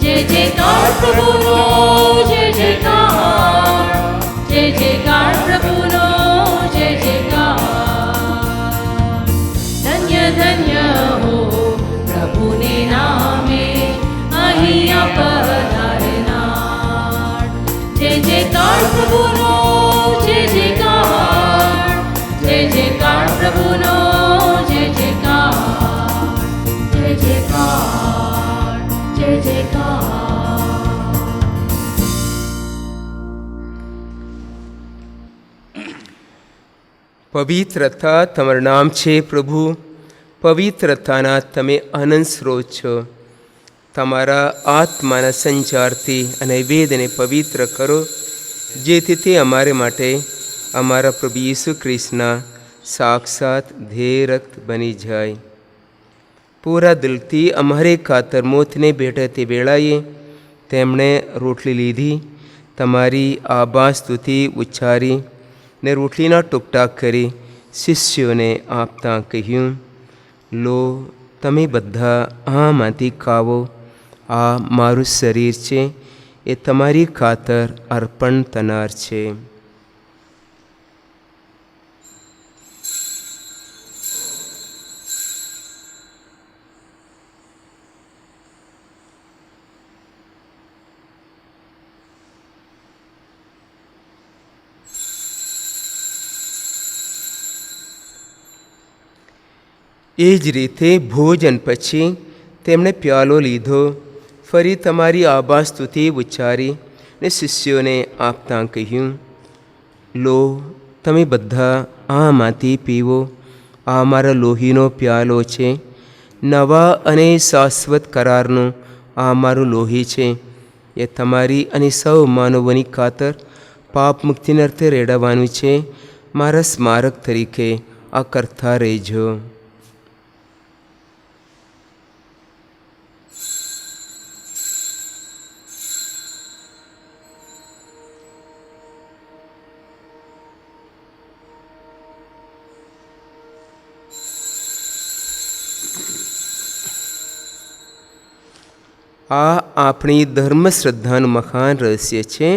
जय जयकार प्रभुनो जय जयकार जय जयकार प्रभुनो जय जयकार धन्य धन्य हो प्रभुने नामे અહીંયા પધારનાર જય જયકાર પ્રભુનો જય જયકાર જય જયકાર પ્રભુનો જય જયકાર જય જયકાર જય જયકાર પવિત્રતા તમારું નામ છે પ્રભુ. પવિત્રતાના તમે આનંદ સ્રોત છો. તમારા આત્માના સંચારથી અને વેદને પવિત્ર કરો, જેથી તે અમારે માટે અમારા પ્રભુ ઈસુ ખ્રિસ્તના સાક્ષાત ધ્યેય રક્ત બની જાય. પૂરા દિલથી અમારે ખાતર મોતને ભેટે તે વેળાએ તેમણે રોટલી લીધી, તમારી આભા સ્તુતિ ઉચ્ચારી ને રોટલીના ટુકડા કરી શિષ્યોને આપતા કહ્યું, લો તમે બધા આમાંથી ખાવો, આ મારું શરીર છે, એ તમારી ખાતર અર્પણ થનાર છે. એ જ રીતે ભોજન પછી તેમણે પ્યાલો લીધો, ફરી તમારી આભા સ્તુતિ ઉચ્ચારી ને શિષ્યોને આપતા કહ્યું, લો તમે બધા આમાંથી પીવો, આ મારા લોહીનો પ્યાલો છે, નવા અને શાશ્વત કરારનો આ મારું લોહી છે. એ તમારી અને સૌ માનવોની ખાતર પાપ મુક્તિને અર્થે રેડાવવાનું છે. મારા સ્મારક તરીકે આ કરતા રહેજો. આ આપણી ધર્મ શ્રદ્ધાનું મહાન રહસ્ય છે.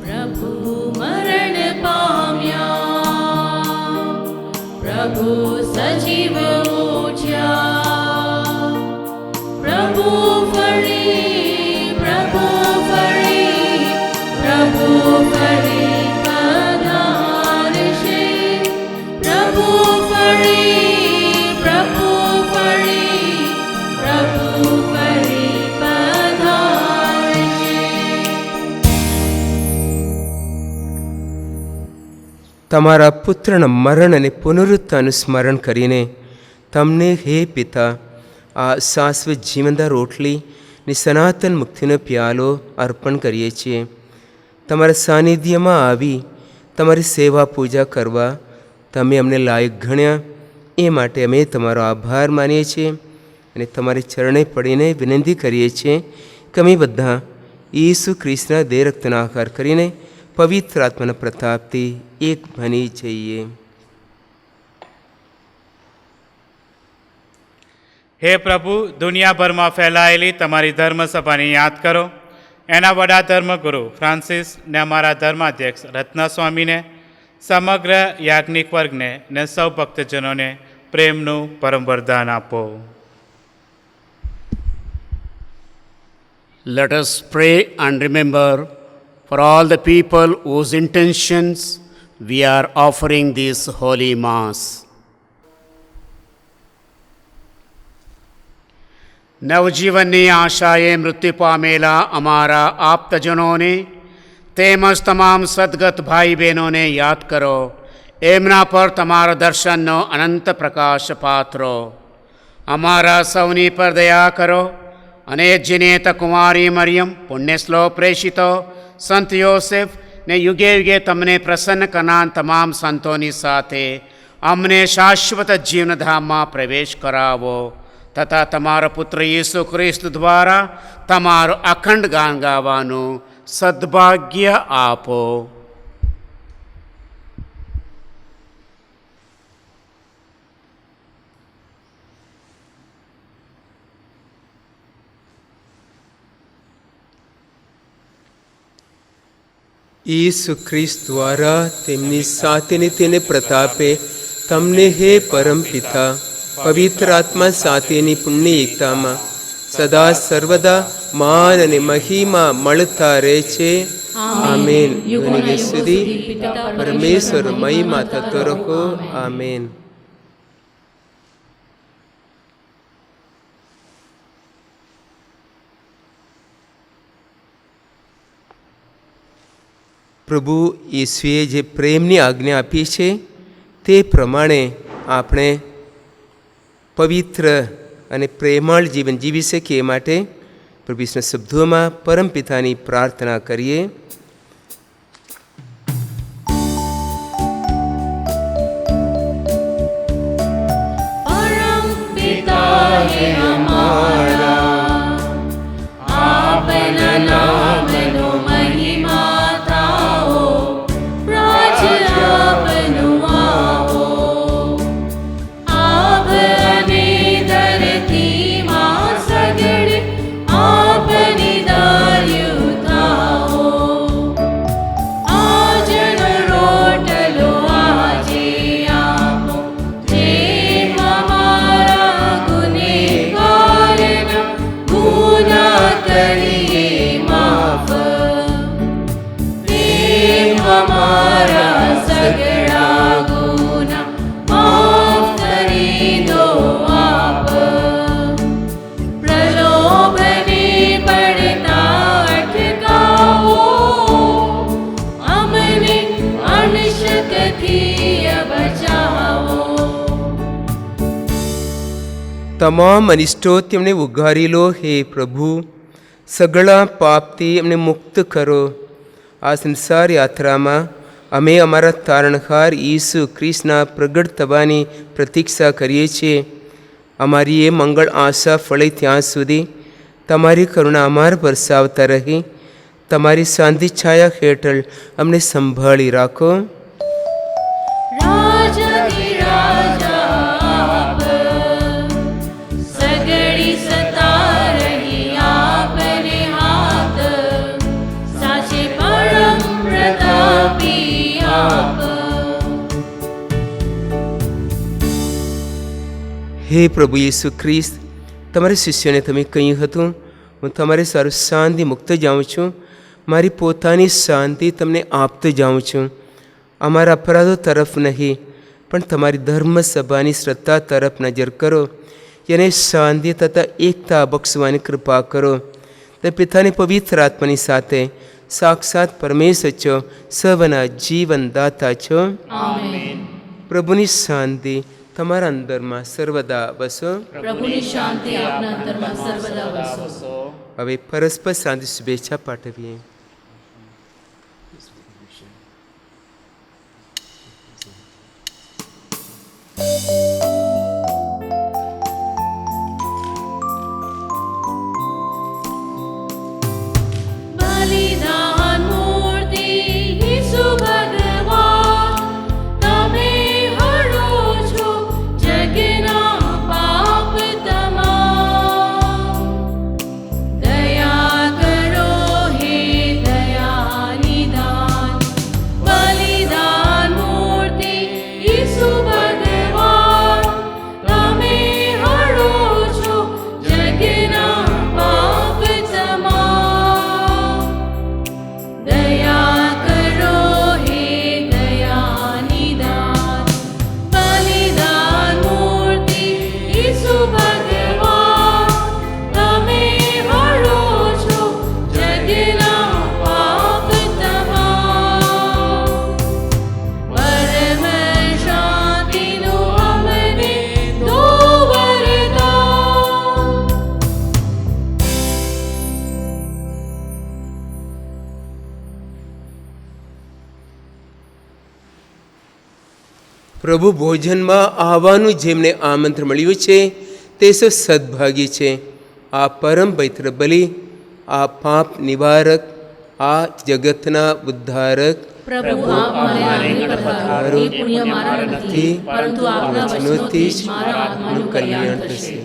પ્રભુ મરણ પામ્યા પ્રભુ સજીવ ઉઠ્યા પ્રભુ ફરી પ્રભુ ફરી પ્રભુ ફરી પધારશે પ્રભુ ફરી પ્રભુ ફરી પ્રભુ ફરી પધારશે. તમારા પુત્રના મરણ અને પુનરુત્થાનનું સ્મરણ કરીને તમને હે પિતા આ શાશ્વત જીવનદાર રોટલી ને સનાતન મુક્તિનો પ્યાલો અર્પણ કરીએ છીએ. તમારા સાનિધ્યમાં આવી તમારી સેવા પૂજા કરવા તમે અમને લાયક ગણ્યા, એ માટે અમે તમારો આભાર માનીએ છીએ અને તમારી ચરણે પડીને વિનંતી કરીએ છીએ કે અમે બધા ઈસુ ખ્રિસ્તના દેહ રક્તનો આહાર કરીને પવિત્ર આત્માના પ્રતાપથી એક બની જઈએ. હે પ્રભુ, દુનિયાભરમાં ફેલાયેલી તમારી ધર્મસભાને યાદ કરો. એના વડા ધર્મગુરુ ફ્રાન્સિસ ને અમારા ધર્માધ્યક્ષ રત્ના સ્વામીને, સમગ્ર યાજ્ઞિક વર્ગને ને સૌ ભક્તજનોને પ્રેમનું પરમ વરદાન આપો. Let us pray and remember for all the people whose intentions we are offering this holy Mass. નવજીવનની આશાએ મૃત્યુ પામેલા અમારા આપ્તજનોને તેમજ તમામ સદગત ભાઈ બહેનોને યાદ કરો. એમના પર તમારા દર્શનનો અનંત પ્રકાશ પાથરો. અમારા સૌની પર દયા કરો અને જીનેત કુમારી મરિયમ, પુણ્યશ્લોક પ્રેષિતો, સંત યોસેફ ને યુગે યુગે તમને પ્રસન્ન કરનાર તમામ સંતોની સાથે અમને શાશ્વત જીવનધામમાં પ્રવેશ કરાવો તથા તમારા પુત્ર ઈસુ ખ્રિસ્ત દ્વારા તમારું અખંડ ગાન ગાવાનું સદભાગ્ય આપો. ઈસુ ખ્રિસ્ત દ્વારા તેમની સાથેને તેને પ્રતાપે તમને હે પરમ પિતા પવિત્ર આત્મા સાથેની પુણ્ય એકતામાં સદા સર્વદા માન અને મહિમા મળતા રહે છે. આમેન. યુગને સુધી પરમેશ્વર મહિમા થતો રહો. આમેન. પ્રભુ ઈસુએ જે પ્રેમની આજ્ઞા આપી છે તે પ્રમાણે આપણે પવિત્ર અને પ્રેમાળ જીવન જીવી શકીએ. એ માટે પ્રભુ ઈસુના શબ્દોમાં પરમપિતાની પ્રાર્થના કરીએ. તમામ અનિષ્ટોથી અમને ઉગારી લો હે પ્રભુ. સગળા પાપથી અમને મુક્ત કરો. આ સંસાર યાત્રામાં અમે અમારા તારણહાર ઈસુ ખ્રિસ્તના પ્રગટ થવાની પ્રતીક્ષા કરીએ છીએ. અમારી એ મંગળ આશા ફળે ત્યાં સુધી તમારી કરુણા અમારા પર સાવતા રહી તમારી શાંતિ છાયા હેઠળ અમને સંભાળી રાખો. હે પ્રભુ ઈસુ ખ્રિસ્ત, તમારા શિષ્યોને તમે કહ્યું હતું, હું તમારે સારું શાંતિ મુક્ત જાઉં છું, મારી પોતાની શાંતિ તમને આપતો જાઉં છું. અમારા અપરાધો તરફ નહીં પણ તમારી ધર્મસભાની શ્રદ્ધા તરફ નજર કરો. એને શાંતિ તથા એકતા બક્ષવાની કૃપા કરો. તે પિતાની પવિત્ર આત્માની સાથે સાક્ષાત પરમેશ્વર છો, સૌના જીવનદાતા છો. આમેન. પ્રભુની શાંતિ તમારા અંદરમાં સર્વદા વસો. પ્રભુની શાંતિ આપના અંતરમાં સર્વદા વસો. હવે પરસ્પર શાંતિ શુભેચ્છા પાઠવીએ. બલિદાન મૂર્તિ ઈસુ ભગવાન, તમે હરો છો જગના પાપ તમામ. દયા કરો હે દયા નિદાન, બલિદાન મૂર્તિ ઈસુ ભગવાન, તમે હરો છો જગના પાપ તમામ. દયા કરો હે દયા નિદાન, બલિદાન મૂર્તિ ઈસુ ભગવાન, તમે હરો છો જગના પાપ તમામ. પરમ શાંતિનું અમને દો વરદાન. પ્રભુ ભોજનમાં આવવાનું જેમને આમંત્રણ મળ્યું છે તે સૌ સદભાગી છે. આ પરમ પવિત્ર બલિ, આ પાપ નિવારક, આ જગતના ઉદ્ધારક પ્રભુ આપ મને આંગણે પધારો, એ પુણ્ય મારા નથી, પરંતુ આપના વચનોથી જ મારા આત્માનું કલ્યાણ થશે.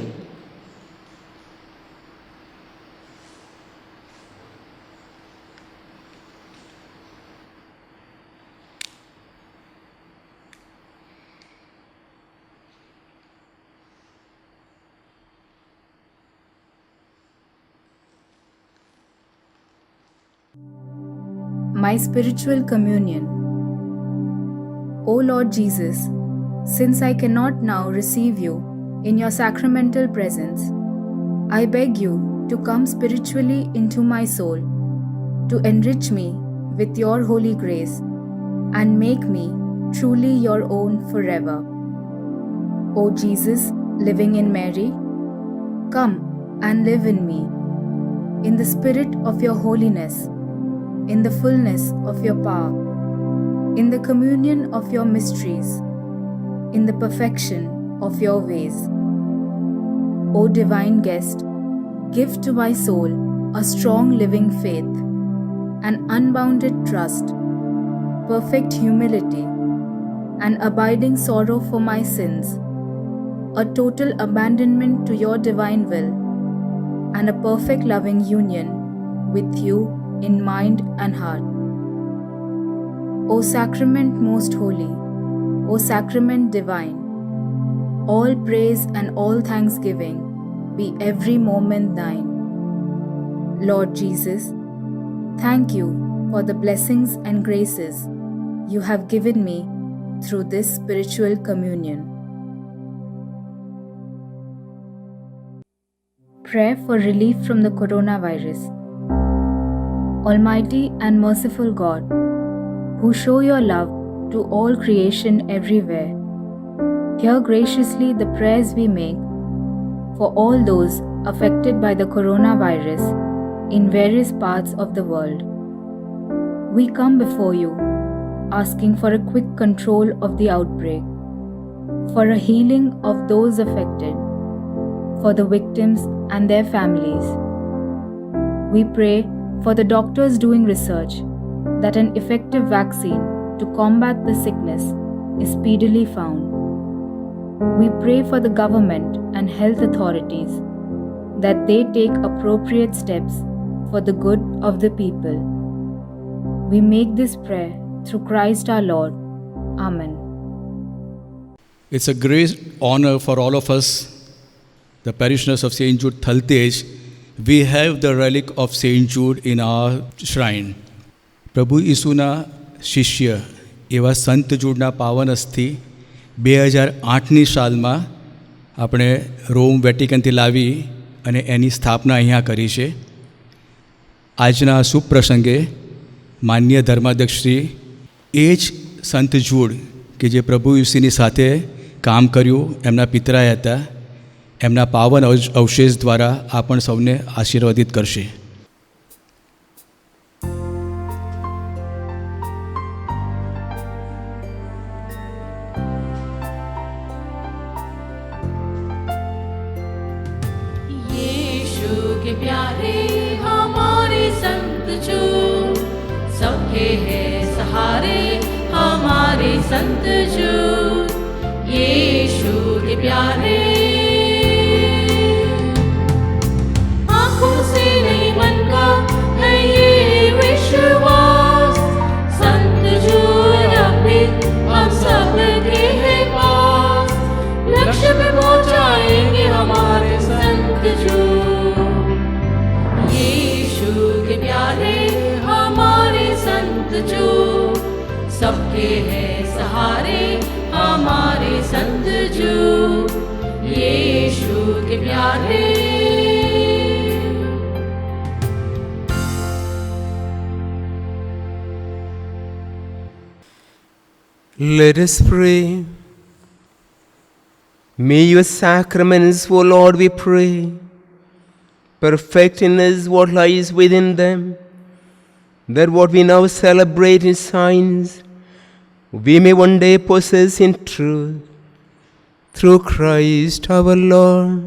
My spiritual communion. O Lord Jesus, since I cannot now receive you in your sacramental presence, I beg you to come spiritually into my soul, to enrich me with your holy grace and make me truly your own forever. O Jesus, living in Mary, come and live in me, in the spirit of your holiness, in the fullness of your power, in the communion of your mysteries, in the perfection of your ways. O divine guest, give to my soul a strong living faith, an unbounded trust, perfect humility, an abiding sorrow for my sins, a total abandonment to your divine will, and a perfect loving union with you in mind and heart. O sacrament most holy, O sacrament divine, all praise and all thanksgiving be every moment thine. Lord Jesus, thank you for the blessings and graces you have given me through this spiritual communion. Prayer for relief from the coronavirus. Almighty and merciful God, who show your love to all creation everywhere, hear graciously the prayers we make for all those affected by the coronavirus in various parts of the world. We come before you, asking for a quick control of the outbreak, for a healing of those affected, for the victims and their families. We pray for the doctors doing research that an effective vaccine to combat the sickness is speedily found. We pray for the government and health authorities that they take appropriate steps for the good of the people. We make this prayer through Christ our Lord. Amen. It's a great honor for all of us, the parishioners of St. Jude Thaltej. We have the relic of St. Jude in our shrine. પ્રભુ ઈસુના શિષ્ય એવા સંત જૂડના પાવન અસ્થિ 2008ની સાલમાં આપણે રોમ વેટિકનથી લાવી અને એની સ્થાપના અહીંયા કરી છે. આજના શુભ પ્રસંગે માન્ય ધર્માધ્યક્ષશ્રી એ જ સંત જૂડ કે જે પ્રભુ ઈસુની સાથે કામ કર્યું, એમના પિતરાય હતા, એમના પાવન અવશેષ દ્વારા આપણ સૌને આશીર્વાદિત કરશે. यीशु के प्यारे हमारे संत जो सबके हैं सहारे हमारे संत जो यीशु के प्यारे आंखों से नहीं मन का है ये विश्वास संत जो रबी हम सब के हैं पास लक्ष्य पे पहुंचाएंगे हमारे संत जो यीशु के प्यारे हमारे संत जो सबके हैं सहारे हमारे संत जो यीशु के प्यारे. Let us pray. May your sacraments, O Lord, we pray, perfect in us what lies within them, that what we now celebrate in signs, we may one day possess in truth, through Christ our Lord.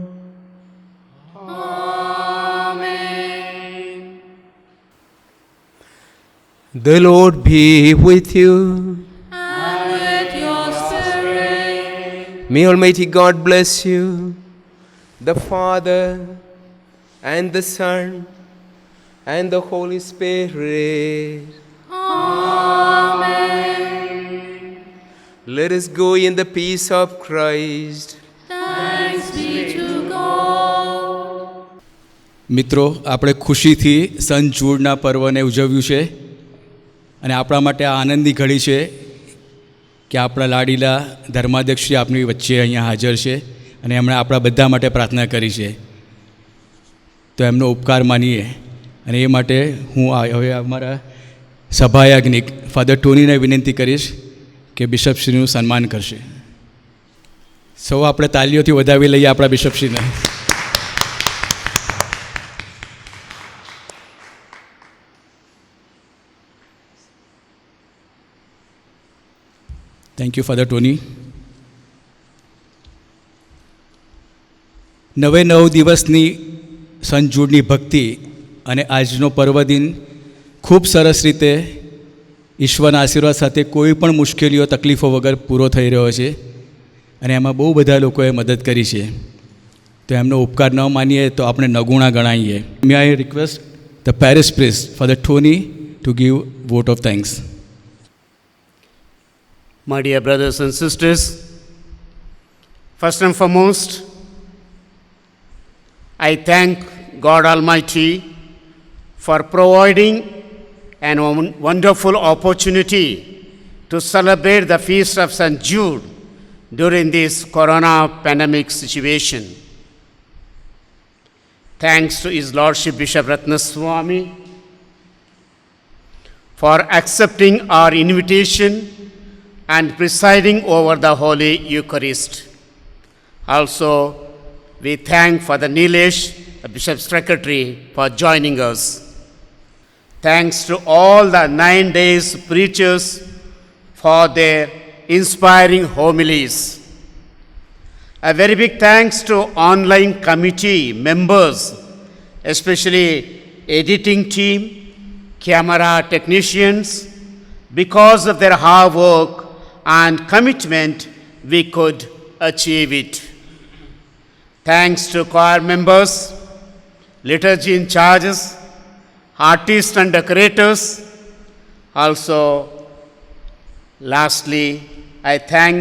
Amen. The Lord be with you. And with your spirit. May Almighty God bless you, the Father, and the Son, and the Holy Spirit. Amen. Let us go in the peace of Christ. Thanks be to God. મિત્રો, આપણે ખુશીથી સંત જૂડના પર્વને ઉજવ્યું છે અને આપણા માટે આ આનંદની ઘડી છે કે આપણા લાડીલા ધર્માધ્યક્ષશ્રી આપણી વચ્ચે અહીંયા હાજર છે અને એમણે આપણા બધા માટે પ્રાર્થના કરી છે. તો એમનો ઉપકાર માનીએ અને એ માટે હું હવે અમારા સભાયાજ્ઞિક ફાધર ટોનીને વિનંતી કરીશ કે બિશપશ્રીનું સન્માન કરશે. સૌ આપણે તાલીઓથી વધાવી લઈએ આપણા બિશપશ્રીને. Thank you father Tony. 9 દિવસની સંત જૂડની ભક્તિ અને આજનો પર્વદિન ખૂબ સરસ રીતે ઈશ્વરના આશીર્વાદ સાથે કોઈ પણ મુશ્કેલીઓ તકલીફો વગર પૂરો થઈ રહ્યો છે અને એમાં બહુ બધા લોકોએ મદદ કરી છે. તો એમનો ઉપકાર ન માનીએ તો આપણે નગુણા ગણાઈએ. May I request the parish priest father Tony to give vote of thanks. My dear brothers and sisters, first and foremost, I thank God Almighty for providing a wonderful opportunity to celebrate the feast of St. Jude during this corona pandemic situation. Thanks to His Lordship Bishop Ratnaswamy for accepting our invitation and presiding over the Holy Eucharist. Also, we thank Father Nilesh, the Bishop's Secretary, for joining us. Thanks to all the 9 days preachers for their inspiring homilies. A very big thanks to online committee members, especially editing team, camera technicians. Because of their hard work and commitment, we could achieve it. Thanks to choir members, liturgy in charges, artists and decorators. Also, lastly, I thank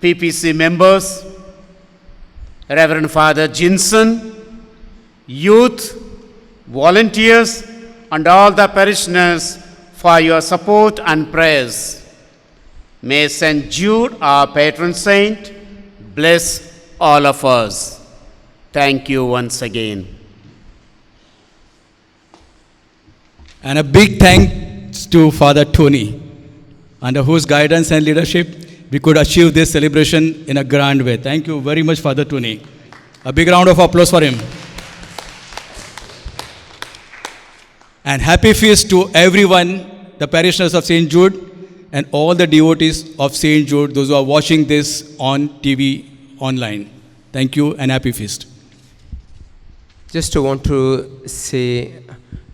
PPC members, Reverend Father Jinson, youth, volunteers, and all the parishioners for your support and prayers. May St. Jude, our patron saint, bless all of us. Thank you once again. And a big thanks to Father Tony, under whose guidance and leadership we could achieve this celebration in a grand way. Thank you very much, Father Tony. A big round of applause for him. And happy feast to everyone, the parishioners of St. Jude, and all the devotees of St. Jude, those who are watching this on TV, online. Thank you and happy feast. Just want to say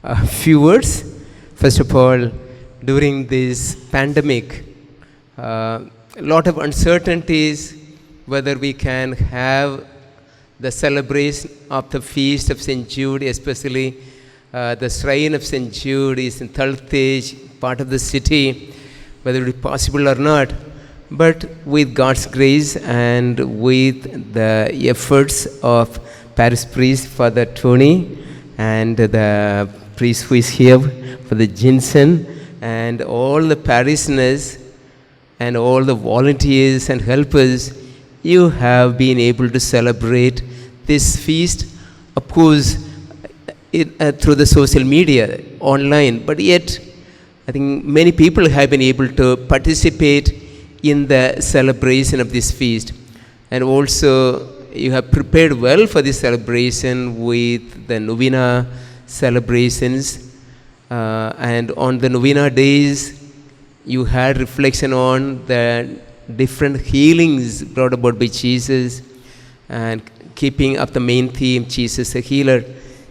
a few words. First of all, during this pandemic, a lot of uncertainties whether we can have the celebration of the feast of St. Jude, especially the shrine of St. Jude is in Thaltej, part of the city, whether it is possible or not. But with God's grace and with the efforts of parish priest Father Tony and the priest who is here for the Jinsen and all the parishioners and all the volunteers and helpers, you have been able to celebrate this feast, of course, through the social media, online, but yet I think many people have been able to participate in the celebration of this feast. And also, you have prepared well for this celebration with the novena celebrations. And on the novena days, you had reflection on the different healings brought about by Jesus and keeping up the main theme, Jesus the healer.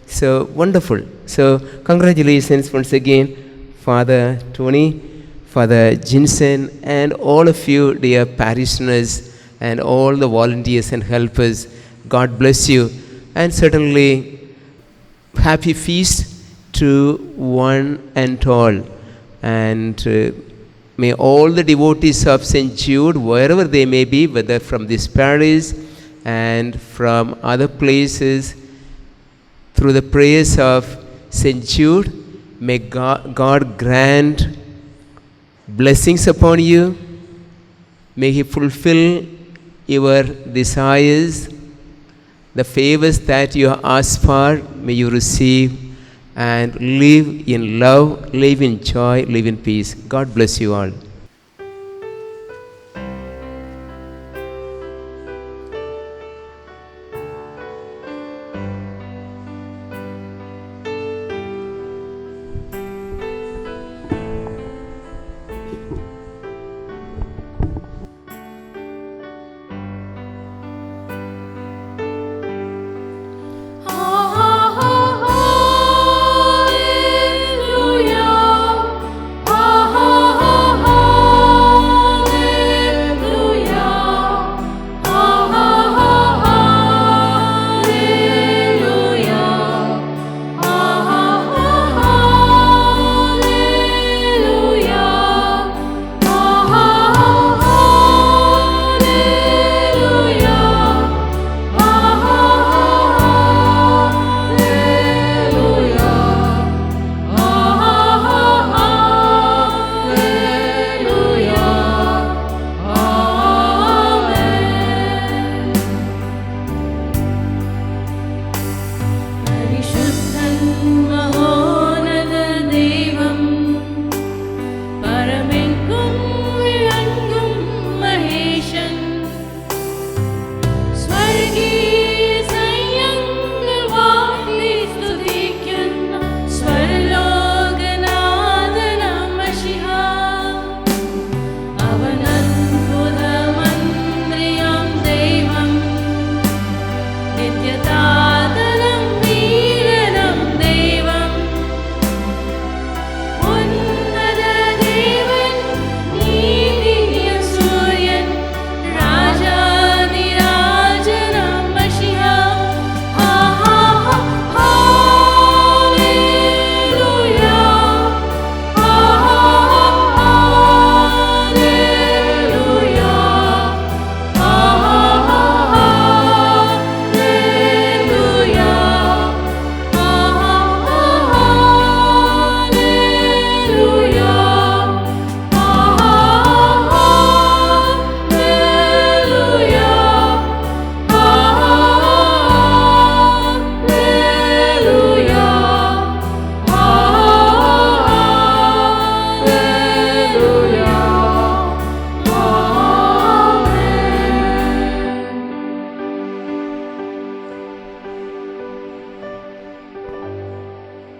So wonderful. So congratulations once again, Father Tony, Father Jinsen, and all of you, dear parishioners, and all the volunteers and helpers. God bless you. And certainly, happy feast to one and all. And may all the devotees of St. Jude, wherever they may be, whether from this parish and from other places, through the prayers of St. Jude, may God grant blessings upon you. May He fulfill your desires, the favors that you ask for, may you receive, and live in love, live in joy, live in peace. God bless you all.